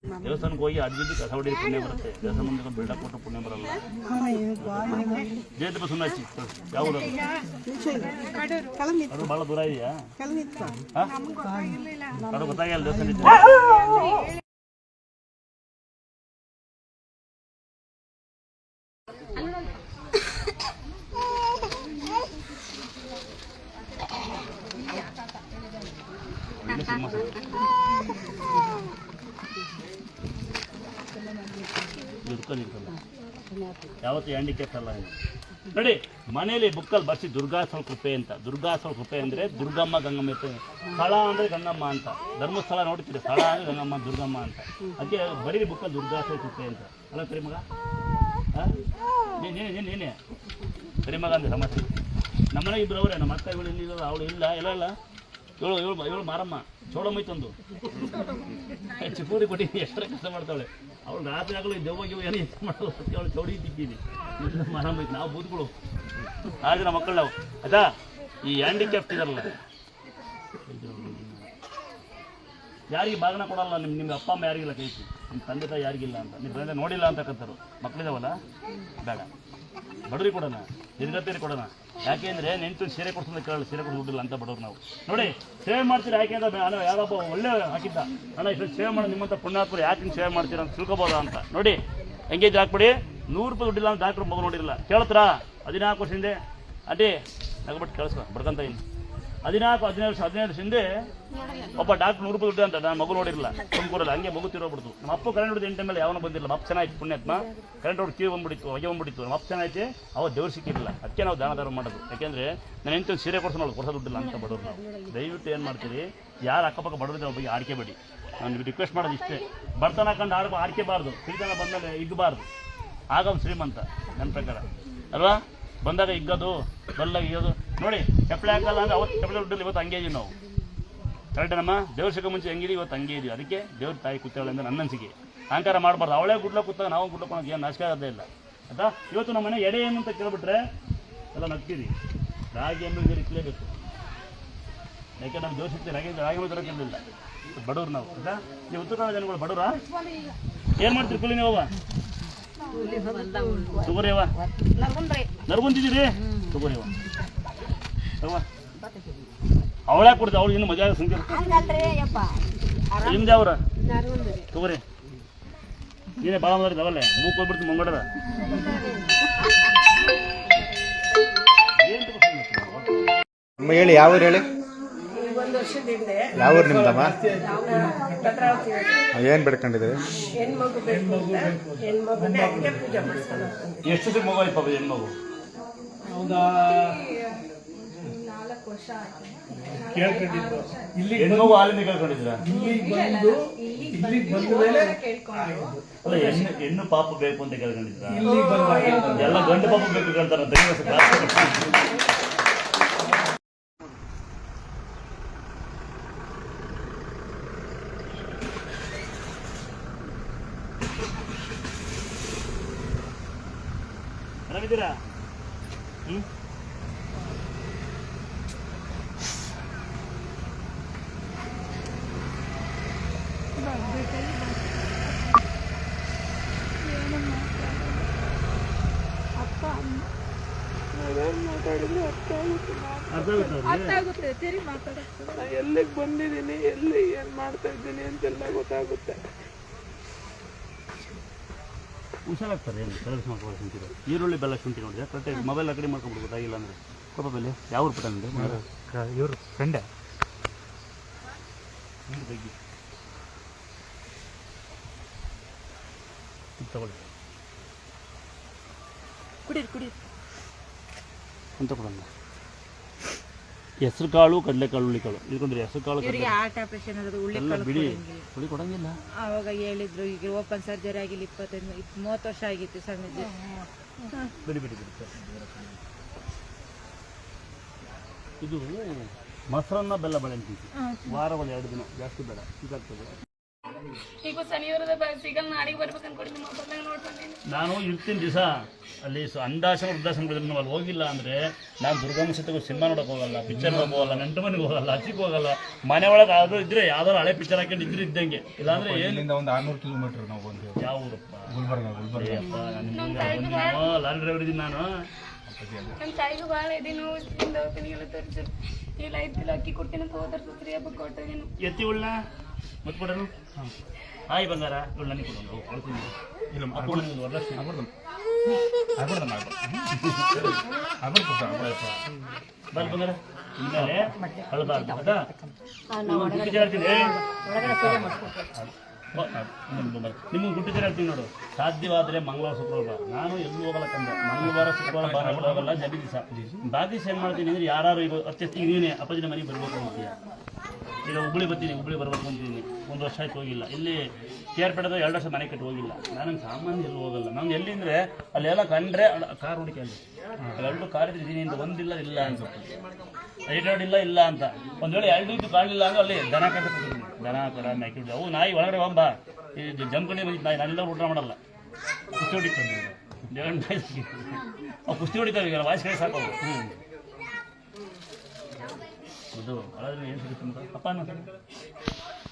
ದೇವಸ್ಥಾನಕ್ಕೆ ಹೋಗಿ ಅಜ್ಜಿ ಕಸ ಹೊಡಿ ಪುಣ್ಯ ಬರುತ್ತೆ. ದೇವಸ್ಥಾನ ಮುಂದೆ ಬಿಲ್ಡಪ್ ಕೊಟ್ಟು ಪುಣ್ಯ ಬರಲ್ಲ. ಜಯಂತ ಸುಮ್ಮನೆ ಹಚ್ಚಿ ಯಾವುದು ಅದು ಭಾಳ ದೂರ ಇದೆಯಾ? ಅದು ಗೊತ್ತಾಗಿಲ್ಲ ದೇವಸ್ಥಾನ ಯಾವತ್ತು ಹ್ಯಾಂಡಿಕ್ಯಾಪ್ ಅಲ್ಲ ನೋಡಿ. ಮನೇಲಿ ಬುಕ್ಕಲ್ಲಿ ಬರ್ಸಿ ದುರ್ಗಾಸ್ಥಳ ಕೃಪೆ ಅಂತ. ದುರ್ಗಾಸ್ಥಳ ಕೃಪೆ ಅಂದರೆ ದುರ್ಗಮ್ಮ ಗಂಗಮ್ಮ ಇರ್ತದೆ. ಸ್ಥಳ ಅಂದರೆ ಗಂಗಮ್ಮ ಅಂತ. ಧರ್ಮಸ್ಥಳ ನೋಡ್ತೀರಿ, ಸ್ಥಳ ಅಂದರೆ ಗಂಗಮ್ಮ ದುರ್ಗಮ್ಮ ಅಂತ. ಅದಕ್ಕೆ ಬರೀ ಬುಕ್ಕಲ್ಲಿ ದುರ್ಗಾಸ್ಥಳ ಕೃಪೆ ಅಂತ ಅಲ್ಲ. ಸರಿ ಮಗ, ನೀನೇ ಸರಿ ಮಗ ಅಂದರೆ ಸಮಸ್ಯೆ. ನಮ್ಮನೆ ಇಬ್ಬರು ಅವರೇ, ನಮ್ಮ ಅಕ್ಕ ಇವಳು ಇಲ್ಲ, ಅವಳು ಇಲ್ಲ ಎಲ್ಲ ಇವಳು ಮಾರಮ್ಮ ಚೋಳಮೈತಂದು ಚಿಪ್ಪೂರಿ ಕೊಟ್ಟು ಎಷ್ಟರ ಕೆಲಸ ಮಾಡ್ತಾಳೆ ಅವಳು. ರಾತ್ರಿ ಆಗಲು ದೆವ್ವಾಗಿ ಏನು ಹೆಚ್ಚು ಮಾಡಲ್ಲ. ಅವಳು ಚೌಡಿ ತಿಕ್ಕಿದ್ವಿ ಮಾರಮ್ಮ ಐತೆ. ನಾವು ಬೂದ್ಗಳು 6 ಜನ ಮಕ್ಕಳು ನಾವು. ಆಯ್ತಾ? ಈ ಹ್ಯಾಂಡಿಕ್ಯಾಪ್ಟ್ ಇದಾರಲ್ಲ, ಯಾರಿಗೆ ಭಾಗನ ಕೊಡಲ್ಲ. ನಿಮ್ಮ ಅಪ್ಪ ಅಮ್ಮ ಯಾರಿಗಿಲ್ಲ ಕೈಸಿ, ನಿಮ್ಮ ತಂದೆ ತಾಯಿ ಯಾರಿಗಿಲ್ಲ ಅಂತ. ನಿಮ್ಮ ತಂದೆ ನೋಡಿಲ್ಲ ಅಂತ ಕತ್ತರು ಮಕ್ಕಳಿದಾವಲ್ಲ, ಬೇಡ ಬಡವ್ರಿಗೆ ಕೊಡೋಣ, ನಿರ್ಗತಿಯರಿಗೆ ಕೊಡೋಣ. ಯಾಕೆ ಅಂದರೆ ನೆಂಟು ಸೀರೆ ಕೊಡ್ಸೋದು ಕೇಳಲ್ಲ, ಸೀರೆ ಕೊಟ್ಟು ದುಡ್ಡಿಲ್ಲ ಅಂತ ಬಡವ್ರು ನಾವು. ನೋಡಿ ಸೇವೆ ಮಾಡ್ತೀರಿ. ಯಾಕೆ ಅಂತ ಅಣ್ಣ ಯಾರೊಬ್ಬ ಒಳ್ಳೆ ಹಾಕಿದ್ದ, ಅಣ್ಣ ಇಷ್ಟೊಂದು ಸೇವೆ ಮಾಡಿ ನಿಮ್ಮಂಥ ಪುಣ್ಯಾತ್ಮರು ಯಾಕೆ ಹಿಂಗೆ ಸೇವೆ ಮಾಡ್ತೀರ ಅಂತ ತಿಳ್ಕೊಬೋದಾ ಅಂತ. ನೋಡಿ ಎಂಗೇಜ್ ಹಾಕ್ಬಿಡಿ. 100 ರೂಪಾಯಿ ದುಡ್ಡಿಲ್ಲ ಅಂತ ಡಾಕ್ಟ್ರು ಮಗು ನೋಡಿರಲ್ಲ. ಕೇಳ್ತಾರಾ? 14 ವರ್ಷ ಹಿಂದೆ ಅಡ್ಡಿ ನಗ್ಬಿಟ್ಟು ಕೇಳಿಸ್ಕೊ ಬಡ್ಕಂತ ಇನ್ನು 15 ವರ್ಷ ಹಿಂದೆ ಒಬ್ಬ ಡಾಕ್ಟ್ರು 100 ರೂಪಾಯಿ ದುಡ್ಡು ಅಂತ ನಾನು ಮಗು ನೋಡಿರಲ್ಲ. ತುಮಕೂರಲ್ಲ ಹಂಗೆ ಮಗು ತಿರೋಗ್ಬಿಡ್ತು. ನಮ್ಮ ಅಪ್ಪ ಕರೆಂಟ್ ಹೊಡಿದು 8 ಮೇಲೆ ಯಾವನು ಬಂದಿಲ್ಲ. ನಮ್ಮ ಅಪ್ಪ ಚೆನ್ನಾಗಿತ್ತು ಪುಣ್ಯಾತ್ಮ. ಕರೆಂಟ್ ಹೊಡಿ ಕೀವು ಬಂದ್ಬಿಟ್ಟಿತ್ತು, ಹೊಗೆ ಬಂದ್ಬಿಟ್ಟಿತ್ತು. ನಮ್ಮ ಅಪ್ಪ ಚೆನ್ನಾಗಿತ್ತು, ಅವ ದೇವ್ರು ಸಿಕ್ಕಿರಲಿಲ್ಲ. ಅದಕ್ಕೆ ನಾವು ದಾನ ಮಾಡೋದು. ಯಾಕೆಂದರೆ ನಾನು ಎಂತ ಸೀರೆ ಕೊಡ್ಸೋಣ ಕೊಡ್ಸೋ ದುಡ್ಡಿಲ್ಲ ಅಂತ ಬಡೋರು ನಾವು. ದಯವಿಟ್ಟು ಏನು ಮಾಡ್ತೀರಿ, ಯಾರು ಅಕ್ಕಪಕ್ಕ ಬಡೋದ್ರೆ ಅವ್ರ ಬಗ್ಗೆ ಆಡ್ಕೆಬೇಡಿ. ನಾನು ರಿಕ್ವೆಸ್ಟ್ ಮಾಡೋದು ಇಷ್ಟೇ. ಬಡತನ ಹಾಕೊಂಡು ಆಡ್ಕೆಬಾರ್ದು. ಸಿರಿತನ ಬಂದಮೇಲೆ ಇಗ್ಗಬಾರ್ದು. ಆಗ ಶ್ರೀಮಂತ ನನ್ನ ಪ್ರಕಾರ ಅಲ್ವಾ. ಬಂದಾಗ ಇಗ್ಗೋದು ಬಲ್ಲಾಗಿ ಇಗೋದು. ನೋಡಿ ಚಪ್ಪಳೆ ಹಾಕಲ್ಲ ಅಂದರೆ ಅವತ್ತು ಚಪ್ಪಳೆ ದುಡ್ಡಲ್ಲಿ ಇವತ್ತು ಹಂಗೆ ಇದೀವಿ ನಾವು. ಕರೆಕ್ಟ್ ನಮ್ಮ ದೇವ್ರ ಸಿಗೋ ಮುಂಚೆ ಹೆಂಗಿದೀವಿ ಇವತ್ತು ಹಂಗೆ ಇದೀವಿ. ಅದಕ್ಕೆ ದೇವ್ರ ತಾಯಿ ಕೂತಾಳೆ ಅಂತ ನನ್ನ ಅನಿಸಿಕೆ. ಅಹಂಕಾರ ಮಾಡಬಾರ್ದು. ಅವಳೇ ಗುಡ್ಲ ಕೂತಾಗ ನಾವು ಗುಡ್ಲಕ್ಕೊಳೋದು ಏನು ನಾಶಕ ಆಗೋದೇ ಇಲ್ಲ ಆಯ್ತಾ. ಇವತ್ತು ನಮ್ಮ ಮನೆ ಎಡೆ ಏನು ಅಂತ ಕೇಳ್ಬಿಟ್ರೆ ಎಲ್ಲ ನಗ್ತೀರಿ. ರಾಗಿ ಎಮ್ಮೆ ಇರಲೇಬೇಕು. ಯಾಕೆ ನಮ್ಮ ದೇವ್ರ ಸಿಗ್ತೀವಿ ರಾಗಿ ತರೋಕ್ಕಿಲ್ಲ. ಬಡವ್ರು ನಾವು ಆಯ್ತಾ. ನೀವು ಉತ್ತರ ಕನ್ನಡ ಜನಗಳು ಬಡವ್ರಾ? ಏನು ಮಾಡ್ತೀರಿ ಕೂಲಿ ನೀವು? ತಗೋರಿಯವ ನರ್ಗೊಂತಿದ್ದೀರಿ ತಗೋರಿಯವ ಅವಳೇ ಕೊಡ್ತೀವಿ. ಅವಳು ಇನ್ನು ಮಜಾ ಸಂಖ್ಯೆ ನಿಮ್ದು ಅವ್ರ ತಗೋರಿ. ನೀನೇ ಭಾಳ ಮಾತಾಡಿದ ಅವಲ್ಲೇ ಮೂಕ್ ಹೋಗ್ಬಿಡ್ತೀನಿ ಮಂಗಡದ. ಹೇಳಿ ಯಾವ ಊರು ಹೇಳಿ? ಯಾವ ಊರು ನಿಮ್ದಮ್ಮ? ಏನು ಬೆಳ್ಕೊಂಡಿದ್ದೀರಿ? ಎಷ್ಟು ಮಗು ಆಯ್ತು ಪಾಪ ಹೆಣ್ಮಗು? ಹೆಣ್ಮಗು ಹಾಲಿಂದ ಕೇಳ್ಕೊಂಡಿದ್ದೀರಾ? ಅಲ್ಲ ಹೆಣ್ಣು ಪಾಪ ಬೇಕು ಅಂತ ಕೇಳ್ಕೊಂಡಿದ್ದೀರಾ? ಎಲ್ಲ ಗಂಡು ಪಾಪ ಬೇಕು ಕೇಳ್ತಾರಂತ. ಆರಾಮಿದ್ದೀರಾ? ಎಲ್ಲಿಗೆ ಬಂದಿದ್ದೀನಿ, ಎಲ್ಲಿ ಏನ್ ಮಾಡ್ತಾ ಇದ್ದೀನಿ ಅಂತೆಲ್ಲ ಗೊತ್ತಾಗುತ್ತೆ. ಹುಷಾರಾಗ್ತಾರೆ. ಏನು ಕಲರ್ಸ್ ಮಾಡ್ಕೊಂಡು ಶುಂಠಿ, ಈರುಳ್ಳಿ ಬೆಲ್ಲ ಶುಂಠಿ ನೋಡಿದ್ರೆ ಕರೆಕ್ಟಾಗಿ ಮೊಬೈಲ್ ಕಡೆ ಮಾಡ್ಕೊಂಡ್ಬಿಡ್ಬೋದು. ಗೊತ್ತಾಗಿಲ್ಲ ಅಂದರೆ ಕೊಪ್ಪ ಬೆಲೆ ಯಾವ ಪುಟ ಅಂದರೆ ಇವರು ಫ್ರೆಂಡೆ ಬಗ್ಗೆ ತಗೊಳ್ಳಿ ಕುಡೀರಿ ಅಂತ ಕೊಡೋಣ. ಹೆಸರು ಕಾಳು, ಕಡಲೆಕಾಳು, ಹುಳಿಕಾಳು ಇದ್ಕೊಂಡ್ರೆ ಹೆಸರು ಕಾಳು ಎಲ್ಲ ಬಿಡಿ. ಹುಳಿ ಕೊಡಂಗಿಲ್ಲ. ಅವಾಗ ಹೇಳಿದ್ರು ಈಗ ಓಪನ್ ಸರ್ಜರಿ ಆಗಿಲ್ಲ 25-30 ವರ್ಷ ಆಗಿತ್ತು ಸಣ್ಣದು. ಬಿಡಿ. ಇದು ಮೊಸರನ್ನ ಬೆಲ್ಲ ಬಾಳೆಹಣ್ಣು ತಿಂತೀವಿ ವಾರದಲ್ಲಿ 2 ದಿನ, ಜಾಸ್ತಿ ಬೇಡ. ಇದಾಗ್ತದೆ. ಈಗ ಶನಿವಾರದ ಸಿಗಲ್ ನಾಳೆಗೆ ಬರ್ಬೇಕು ಅನ್ಕೊಂಡು ನಿಮ್ಮ ಮೊಬೈಲ್ನಾಗ ನೋಡ್ಕೊಂಡೀನಿ. ನಾನು ಇರ್ತೀನಿ ದಿವಸ ಅಲ್ಲಿ ಅಂದಾಶ್ರಮ ವೃದ್ಧಾಶ್ರಮ ನಾವು ಅಲ್ಲಿ ಹೋಗಿಲ್ಲ ಅಂದರೆ ನಾನು ದುರ್ಗಮ್ಮ ಸತ್ಯಗೂ ಸಿನಿಮಾ ನೋಡೋಕೆ ಹೋಗಲ್ಲ, ಪಿಕ್ಚರ್ ನೋಡೋಕೆ ಹೋಗಲ್ಲ, ನೆಂಟು ಮನೆಗೆ ಹೋಗಲ್ಲ, ಹಚ್ಚಿಗೆ ಹೋಗಲ್ಲ. ಮನೆ ಒಳಗೆ ಆದರೂ ಇದ್ದರೆ ಯಾವ್ದಾದ್ರು ಹಳೆ ಪಿಕ್ಚರ್ ಹಾಕೊಂಡು ಇದ್ರೆ ಇದ್ದಂಗೆ. ಇಲ್ಲಾಂದರೆ ಏನಿಂದ ಒಂದು 600 ಕಿಲೋಮೀಟ್ರ್ ನಾವು ಬಂದು ಯಾವ ಊರಪ್ಪ? ಗುಲ್ಬರ್ಗ. ಲಾರಿ ಡ್ರೈವರ್ ಇದ್ದೀನಿ ನಾನು. ನಮ್ಮ ತಾಯಿಗೂ ಭಾಳ ಇದೆ ನೋವು. ದವಾಖಾನೆಗೆಲ್ಲ ತೋರಿಸಿದ್ರು. ಇಲ್ಲ 5 ಕಿಲೋ ಅಕ್ಕಿ ಕೊಡ್ತೀನಿ ಅಂತ ಹೋದ್ರೆ ಹಬ್ಬಕ್ಕೆ ಕೊಟ್ಟೋಗೇನು. ಎತ್ತಿ ಉಳ್ಳ ಮತ್ತೆ ಕೊಡೋನು. ಹಾಯ್ ಬಂಗಾರ ಇವಳು ನನಗೆ ಕೊಡೋನು ಕೊಡ್ತೀನಿ. ಇಲ್ಲ ಬಲ್ ಬಂಗಾರ ಇನ್ಮೇಲೆ ಕಳೆದ ನಿಮ್ಗೆ ಗುಟ್ಟಿದ್ರೆ ಹೇಳ್ತೀನಿ ನೋಡು. ಸಾಧ್ಯವಾದರೆ ಮಂಗಳವಾರ ಶುಕ್ರವಾರ ನಾನು ಎಲ್ಲೂ ಹೋಗಲ್ಲ ಕಂದೆ. ಮಂಗಳವಾರ ಶುಕ್ರವಾರ ಭಾನುವಾರ ಹೋಗಲ್ಲ. ಜಬಿ ದಿವಸ ಬಾಕಿ ಏನು ಮಾಡ್ತೀನಿ ಅಂದರೆ ಯಾರು ಈಗ ಅತ್ಯಸ್ತಿ ನೀನೇ ಅಪ್ಪಾಜಿನ ಮನೆಗೆ ಬರ್ಬೇಕು ಅಂತೀಯ. ಈಗ ಹುಬ್ಳಿ ಬರ್ತೀನಿ, ಹುಬ್ಳಿ ಬರ್ಬೇಕು ಅಂತೀನಿ. 1 ವರ್ಷ ಆಯ್ತು ಹೋಗಿಲ್ಲ. ಇಲ್ಲಿ ಕೇರ್ಪೇಟೆದ 2 ವರ್ಷ ಮನೆ ಕಟ್ಟಿ ಹೋಗಿಲ್ಲ. ನಾನು ಸಾಮಾನ್ಯ ಎಲ್ಲೂ ಹೋಗಲ್ಲ. ನಮ್ದು ಎಲ್ಲಿ ಅಂದರೆ ಅಲ್ಲೆಲ್ಲ ಕಂಡ್ರೆ ಕಾರ್ ಹುಡುಕಿ ಅಲ್ಲಿ 2 ಕಾರ್ ಇದ್ರೆ ಇದೀನಿ ಅಂತ ಒಂದಿಲ್ಲ ಇಲ್ಲ ಅಂತ ಐಟಾಡಿಲ್ಲ ಇಲ್ಲ ಅಂತ. ಒಂದು ವೇಳೆ 2 ಇದು ಕಾಣಲಿಲ್ಲ ಅಂದ್ರೆ ಅಲ್ಲಿ ದನ ಕಟ್ಟಿರ್ತೀನಿ. ದನ ಕರ ಮ್ಯಾಕಿ ಅವು ನಾಯಿ ಒಳಗಡೆ ಹೋಗಂಬ ಈ ಜಂಪ್ಕೊಂಡೆ ಬಂದಿದ್ದು ನಾಯಿ ನಾನೆಲ್ಲ ಊಟ ಮಾಡಲ್ಲ. ಕುಸ್ತಿ ಹೊಡಿಕೊಂಡು ಅವು ಕುಸ್ತಿ ಹೊಡಿತಾವೆ. ಈಗ ವಾಯ್ಸ್ ಕಡೆ ಸಾಕು. ಅದು ಹಾಗಾದ್ರೆ ಏನು ಸಿಗುತ್ತೆ ಅಪ್ಪ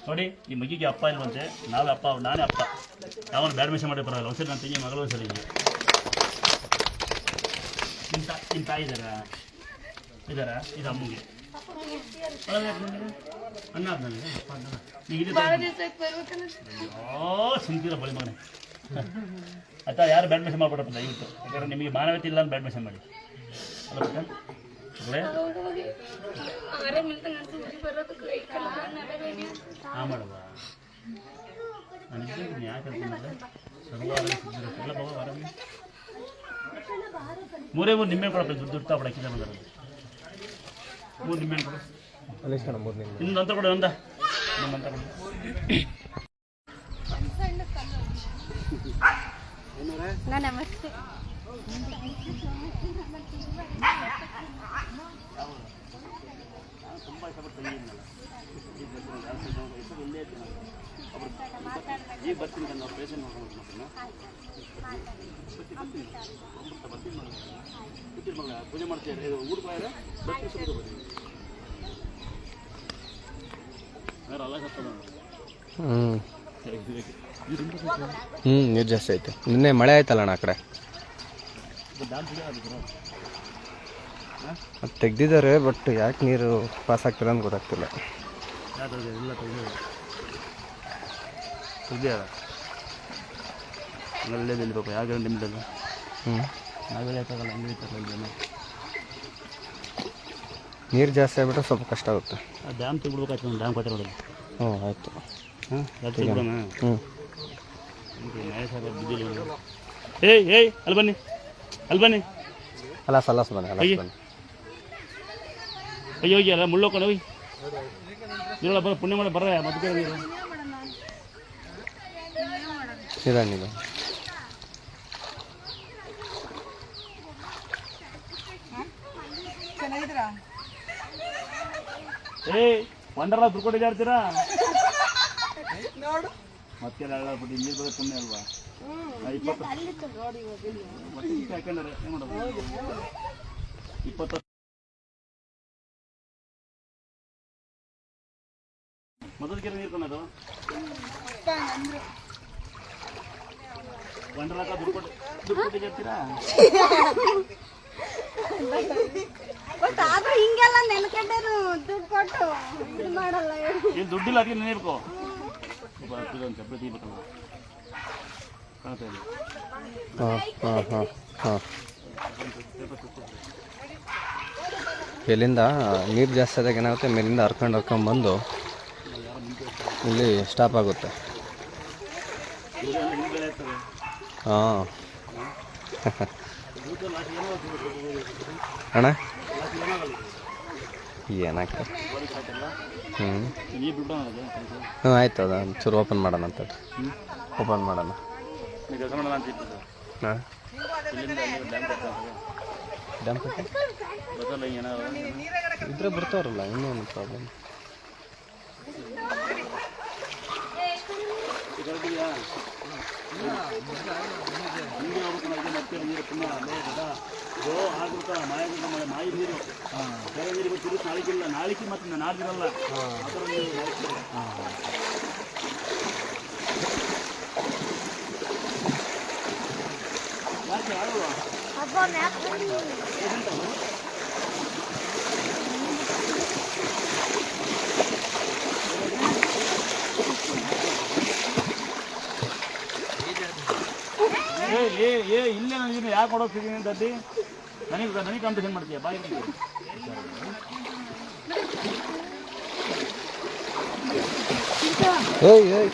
ನೋಡಿ. ಈ ಮಗಿಗೆ ಅಪ್ಪ ಇಲ್ವಂತೆ. ನಾವೇ ಅಪ್ಪ, ನಾನೇ ಅಪ್ಪ. ಯಾವನು ಬ್ಯಾಡ್ ಮಿಷನ್ ಮಾಡಿ ಬರೋಲ್ಲ. ಒಂದ್ಸರಿ ನನ್ನ ತಂಗಿ ಮಗಳು ಒಂದ್ಸರಿ ನಿಮ್ಮ ತಾಯಿ ಇದ್ದಾರಾ? ಇದು ಅಮ್ಮಗೆ ಅನ್ನ ಆದ್ಮೇಲೆ ಸುಮ್ತೀರ ಬಳಿ ಮಗನೆ ಆಯ್ತಾ. ಯಾರು ಬ್ಯಾಡ್ ಮಿಷನ್ ಮಾಡ್ಬಿಡಪ್ಪ ದಯವಿಟ್ಟು. ಯಾಕಂದ್ರೆ ನಿಮಗೆ ಮಾನವತೆ ಇಲ್ಲ ಅಂತ ಬ್ಯಾಡ್ ಮಿಷನ್ ಮಾಡಿ ಅಲ್ಲ. ಮಾಡುವ ನಾನು ಯಾಕೆ ಎಲ್ಲ ಬಾಬಾ ಆರಾಮ. 3 ನಿಂಬೆ ಕೊಡಪ್ಪ. ದುಡ್ಡು ಬಡಕಿದ ಬಂದ 3 ನಿಂಬೆ ಕೊಡು. ಇನ್ನೊಂದು ಅಂತ ಕೊಡು. ಇನ್ನೊಂದು ಅಂತ ಕೊಡು. ನಮಸ್ತೆ. ತುಂಬ ಇಷ್ಟಪಟ್ಟು ಈಗ ಬರ್ತೀನಿ ಕಂದ ಅವ್ರು ಪೇಷಂಟ್ ನೋಡ್ಕೊಂಡು ಬರ್ತೀನಿ ಮಗಳ ಪೂಜೆ ಮಾಡ್ತೀರಿ. ಊಟ ಬರ್ತೀನಿ ಬರ್ತೀನಿ ಅಲ್ಲ ಸತ್ತದ. ನೀರು ಜಾಸ್ತಿ ಐತೆ. ನಿನ್ನೆ ಮಳೆ ಆಯ್ತಲ್ಲ ಅಣ್ಣ ಆ ಕಡೆ. ಅದು ತೆಗ್ದಿದ್ದಾರೆ, ಬಟ್ ಯಾಕೆ ನೀರು ಪಾಸ್ ಆಗ್ತದೆ ಅಂತ ಗೊತ್ತಾಗ್ತಿಲ್ಲ. ಇಲ್ಲ ತೆಗ್ದಿಯಾರ ಒಳ್ಳೆದಿಲ್ಲ ಪಾಪ. ಯಾವ ನಿಮ್ಮದಲ್ಲ ನಾವೆಲ್ಲ ಯಾಕಾಗಲ್ಲ ಹಂಗೆ ತಗೊಳ್ಳಿ. ನೀರು ಜಾಸ್ತಿ ಆಗ್ಬಿಟ್ರೆ ಸ್ವಲ್ಪ ಕಷ್ಟ ಆಗುತ್ತೆ. ಡ್ಯಾಮ್ ತೆಗ್ಬಿಡ್ಬೇಕಾಯ್ತು. ಒಂದು ಡ್ಯಾಮ್ ಕಟ್ಟಿರೋದು. ಆಯಿತು. ತೆಗ್ಬಿಡೋಣ. ಏಯ್ ಅಲ್ಲಿ ಬನ್ನಿ, ಅಲ್ಲಿ ಬನ್ನಿ. ಅಲ್ಲ ಬನ್ನಿ. ಅಯ್ಯೋ ಅಲ್ಲ ಮುಳ್ಳೋಕೊಂಡು ಹೋಗಿ ನೀರೊಳ ಬರ ಪುಣ್ಯ ಮಾಡಿ ಬರ್ರ ಮಧ್ಯ ನೀರು ನಿಧಾನ. ವಂಡರ್ಲಾ ದುರ್ಕೊಟ್ಟಿಗೆ ಆಡ್ತೀರಾ ಮತ್ತೆ ಬಿಟ್ಟು ನೀರು ಬರೋದು ಪುಣ್ಯ ಅಲ್ವಾ? 20 ಹಾಕೊಂಡ್ರೆ ಏನು ಮಾಡೋದು? 20 ಮೊದಲಿಗೆ ನೀರು ಕೊಡೋದು ವಂಡರ್ಲಾಕ ದುಡ್ಕೊಟ್ಟಿಗೆ ಆಡ್ತೀರಾ? ಹಿಂಗೆಲ್ಲ ನೆನ್ಕೊಂಡೇನು ದುಡ್ಡು ಕೊಟ್ಟು ಇದು ಮಾಡಲ್ಲ. ಏನು ದುಡ್ಡಿಲ್ಲ ಅದಕ್ಕೆ ನೆನಪು ಚಪ್ಪಲಿ ತೆಗಿಬೇಕಲ್ಲ ಕಾಣ್ತಾ ಇದೆ. ಎಲ್ಲಿಂದ ನೀರು ಜಾಸ್ತಿ ಆದಾಗ ಏನಾಗುತ್ತೆ, ಮೇಲಿಂದ ಹರ್ಕೊಂಡು ಬಂದು ಇಲ್ಲಿ ಸ್ಟಾಪ್ ಆಗುತ್ತೆ. ಹಾಂ ಅಣ್ಣ ಏನಾಗ್ತದೆ? ಆಯ್ತು. ಅದು ಒಂಚೂರು ಓಪನ್ ಮಾಡೋಣ ಅಂತ. ಓಪನ್ ಮಾಡೋಣ. ಹಾಂ ಡ್ಯಾಮ್ ಕಟ್ಟಿ ಇದ್ರೆ ಬರ್ತಾವ್ರಲ್ಲ, ಇನ್ನೇನು ಪ್ರಾಬ್ಲಮ್. ಕರೆಕ್ಟಿದೆಯಾ ಹಿಂಗೆ ಹೋಗ್ಬೇಕು ಇದೆ ಮತ್ತೆ ನೀರು ತುಂಬ ಅಲ್ಲೇ ಗೊತ್ತಾ ಇದು ಆಗ್ಬಿಡ್ತಾ ಮಾಯಿ ನೀರು ಬೇರೆ ನೀರು ಗೊತ್ತಿರು ನಾಳಿಗಿಲ್ಲ ನಾಳಿಗೆ ಮತ್ತೆ ನಾಡಿರಲ್ಲ ಆ ಥರ ನೀರು ಮಾಡ್ತೀವಿ ಯಾಕೆ ಆಗಲ್ವಾ ಇಲ್ಲೇ ನನಗೆ ಯಾಕೆ ಕೊಡೋಗ್ತಿದ್ದೀನಿ ಅಂತದ್ದಿ ನನಗೆ ಕಾಂಪಿಟೇಷನ್ ಮಾಡ್ತೀಯ ಬಾಯಿ ಏಯ್ ಏಯ್